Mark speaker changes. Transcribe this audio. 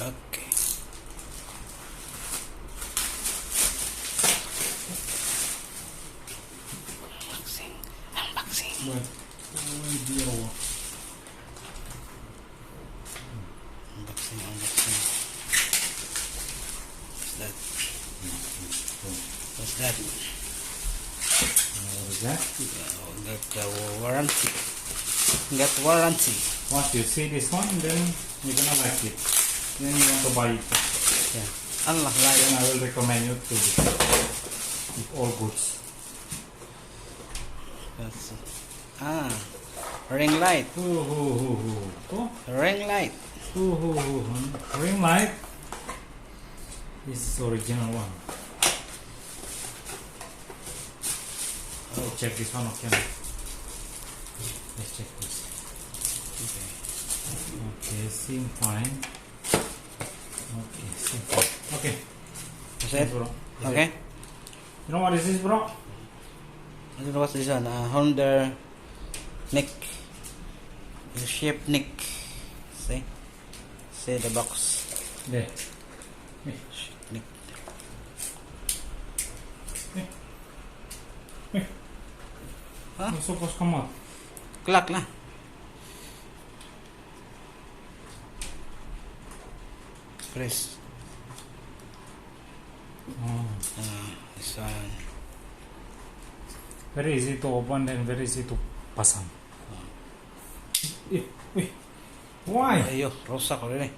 Speaker 1: Okay. Unboxing. Unboxing.
Speaker 2: But oh dear.
Speaker 1: Unboxing. Unboxing. What's that? What's that?
Speaker 2: What is that?
Speaker 1: Got the warranty. Got warranty.
Speaker 2: Once you see this one, then you're gonna like it. Then you want to buy it.
Speaker 1: Yeah. Allah like.
Speaker 2: Then I will recommend you to if all goods.
Speaker 1: That's ring light.
Speaker 2: Oh,
Speaker 1: Ring light.
Speaker 2: ring light. This is original one. Oh, check this one, okay? Let's check this.
Speaker 1: Okay.
Speaker 2: Okay, seem fine. Okay, seem fine. Okay.
Speaker 1: That's it?
Speaker 2: Bro.
Speaker 1: Okay.
Speaker 2: You know what this is, bro?
Speaker 1: I don't know what's this one. Honda neck. The shape neck. See? See the box.
Speaker 2: There.
Speaker 1: Shape neck. Huh?
Speaker 2: It's supposed to come out.
Speaker 1: Clock lah. Press.
Speaker 2: Oh.
Speaker 1: This one.
Speaker 2: Very easy to open and very easy to pasang. Why?
Speaker 1: Ayo, rosak ulit eh.